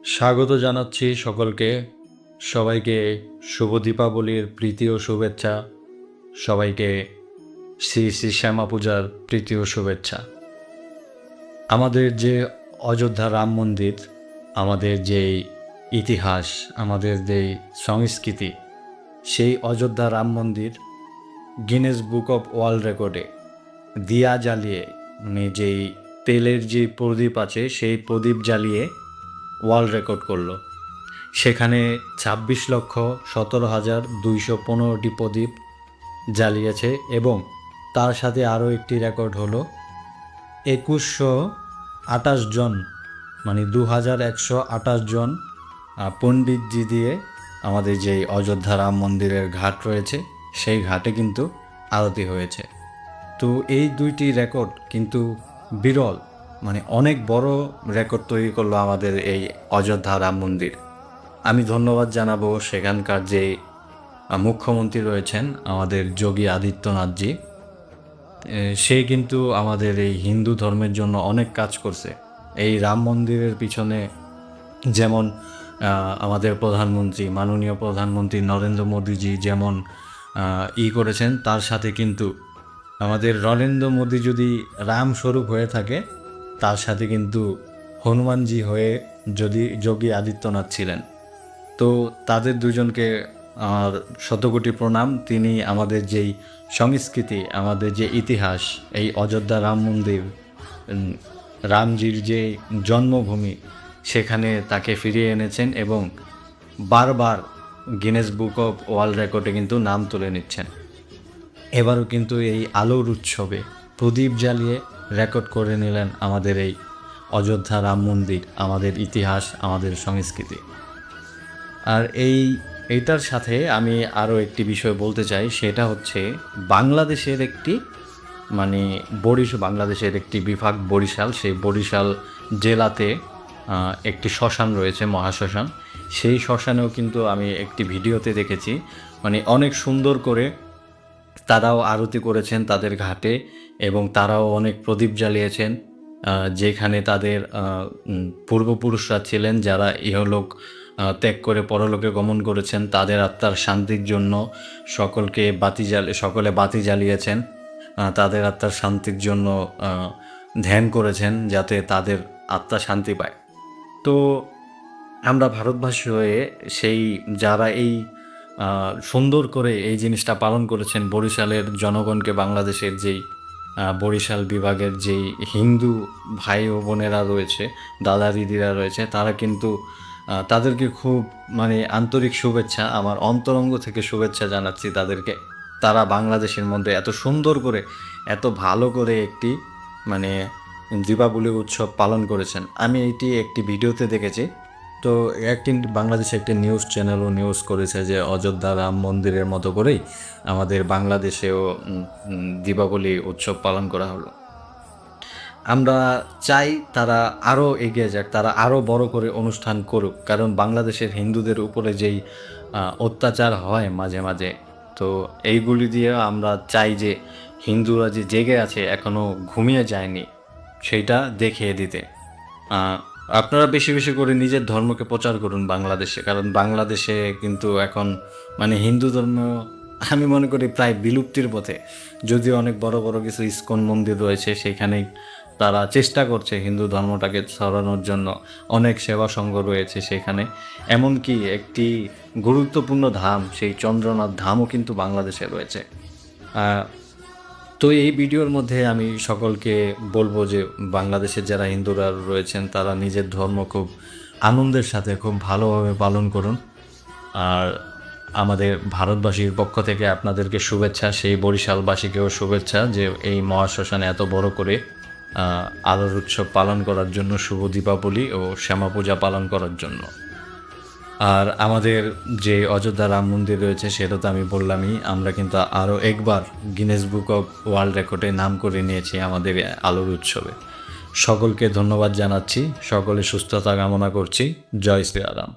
স্বাগত জানাচ্ছি সকলকে। সবাইকে শুভ দীপাবলির প্রীতি ও শুভেচ্ছা। সবাইকে শ্রী শ্রী শ্যামা পূজার প্রীতি ও শুভেচ্ছা। আমাদের যে অযোধ্যা রাম মন্দির, আমাদের যেই ইতিহাস, আমাদের যেই সংস্কৃতি, সেই অযোধ্যা রাম মন্দির গিনেস বুক অফ ওয়ার্ল্ড রেকর্ডে দিয়া জ্বালিয়ে, মানে যেই তেলের যে প্রদীপ আছে সেই প্রদীপ জ্বালিয়ে ওয়ার্ল্ড রেকর্ড করলো। সেখানে 26,17,215টি প্রদীপ জ্বালিয়েছে এবং তার সাথে আরও একটি রেকর্ড হলো 2128 জন, মানে 2128 জন পণ্ডিতজি দিয়ে আমাদের যেই অযোধ্যা রাম মন্দিরের ঘাট রয়েছে সেই ঘাটে কিন্তু আরতি হয়েছে। তো এই দুইটি রেকর্ড কিন্তু বিরল, মানে অনেক বড় রেকর্ড তৈরি করলো আমাদের এই অযোধ্যা রাম মন্দির। আমি ধন্যবাদ জানাবো সেখানকার যে মুখ্যমন্ত্রী রয়েছেন আমাদের যোগী আদিত্যনাথজি। সে কিন্তু আমাদের এই হিন্দু ধর্মের জন্য অনেক কাজ করছে। এই রাম মন্দিরের পিছনে যেমন আমাদের প্রধানমন্ত্রী, মাননীয় প্রধানমন্ত্রী নরেন্দ্র মোদীজি যেমন করেছেন, তার সাথে কিন্তু আমাদের নরেন্দ্র মোদী যদি রাম স্বরূপ হয়ে থাকে, তার সাথে কিন্তু হনুমানজি হয়ে যদি যোগী আদিত্যনাথ ছিলেন। তো তাদের দুজনকে আমার শতকোটি প্রণাম। তিনি আমাদের যেই সংস্কৃতি, আমাদের যে ইতিহাস, এই অযোধ্যা রাম মন্দির, রামজির যে জন্মভূমি, সেখানে তাকে ফিরিয়ে এনেছেন এবং বারবার গিনেস বুক অফ ওয়ার্ল্ড রেকর্ডে কিন্তু নাম তুলে নিচ্ছেন। এবারও কিন্তু এই আলোর উৎসবে প্রদীপ জ্বালিয়ে রেকর্ড করে নিলেন আমাদের এই অযোধ্যা রাম মন্দির, আমাদের ইতিহাস, আমাদের সংস্কৃতি। আর এইটার সাথে আমি আরও একটি বিষয় বলতে চাই, সেটা হচ্ছে বাংলাদেশের একটি, মানে বাংলাদেশের একটি বিভাগ বরিশাল, সেই বরিশাল জেলাতে একটি শ্মশান রয়েছে, মহাশ্মশান। সেই শ্মশানেও কিন্তু আমি একটি ভিডিওতে দেখেছি, মানে অনেক সুন্দর করে তারাও আরতি করেছেন তাদের ঘাটে এবং তারাও অনেক প্রদীপ জ্বালিয়েছেন, যেখানে তাদের পূর্বপুরুষরা ছিলেন, যারা ইহলোক ত্যাগ করে পরলোকে গমন করেছেন, তাদের আত্মার শান্তির জন্য সকলে বাতি জ্বালিয়েছেন, তাদের আত্মার শান্তির জন্য ধ্যান করেছেন যাতে তাদের আত্মা শান্তি পায়। তো আমরা ভারতবাসী হয়ে যারা এই সুন্দর করে এই জিনিসটা পালন করেছেন, বরিশালের জনগণকে, বাংলাদেশের যেই বরিশাল বিভাগের যেই হিন্দু ভাই ও বোনেরা রয়েছে, দাদা দিদিরা রয়েছে, তারা কিন্তু তাদেরকে খুব, মানে আন্তরিক শুভেচ্ছা, আমার অন্তরঙ্গ থেকে শুভেচ্ছা জানাচ্ছি তাদেরকে। তারা বাংলাদেশের মধ্যে এত সুন্দর করে, এত ভালো করে একটি, মানে দীপাবলি উৎসব পালন করেছেন। আমি একটি ভিডিওতে দেখেছি। তো বাংলাদেশে একটি নিউজ চ্যানেলও নিউজ করেছে যে অযোধ্যা রাম মন্দিরের মতো করেই আমাদের বাংলাদেশেও দীপাবলি উৎসব পালন করা হলো। আমরা চাই তারা আরও এগিয়ে যাক, তারা আরও বড় করে অনুষ্ঠান করুক, কারণ বাংলাদেশের হিন্দুদের উপরে যেই অত্যাচার হয় মাঝে মাঝে, তো এইগুলি দিয়ে আমরা চাই যে হিন্দুরা যে জেগে আছে, এখনও ঘুমিয়ে যায়নি, সেইটা দেখিয়ে দিতে। আপনারা বেশি বেশি করে নিজের ধর্মকে প্রচার করুন বাংলাদেশে, কারণ বাংলাদেশে কিন্তু এখন, মানে হিন্দু ধর্ম আমি মনে করি প্রায় বিলুপ্তির পথে। যদিও অনেক বড় বড় কিছু ইস্কন মন্দির রয়েছে, সেখানেই তারা চেষ্টা করছে হিন্দু ধর্মটাকে ছড়ানোর জন্য, অনেক সেবা সংঘ রয়েছে সেখানে। এমনকি একটি গুরুত্বপূর্ণ ধাম, সেই চন্দ্রনাথ ধামও কিন্তু বাংলাদেশে রয়েছে। তো এই ভিডিওর মধ্যে আমি সকলকে বলবো যে বাংলাদেশের যারা হিন্দুরা রয়েছেন, তারা নিজের ধর্ম খুব আনন্দের সাথে, খুব ভালোভাবে পালন করুন। আর আমাদের ভারতবাসীর পক্ষ থেকে আপনাদেরকে শুভেচ্ছা, সেই বরিশালবাসীকেও শুভেচ্ছা যে এই মহাশ্মশানে এত বড় করে আলোর উৎসব পালন করার জন্য, শুভ দীপাবলি ও শ্যামা পূজা পালন করার জন্য। আর আমাদের যে অযোধ্যা রাম মন্দির রয়েছে, সেটা তো আমি বললামই, আমরা কিন্তু আরও একবার গিনেস বুক অফ ওয়ার্ল্ড রেকর্ডে নাম করে নিয়েছি আমাদের আলোর উৎসবে। সকলকে ধন্যবাদ জানাচ্ছি, সকলে সুস্থতা কামনা করছি। জয় শ্রীরাম।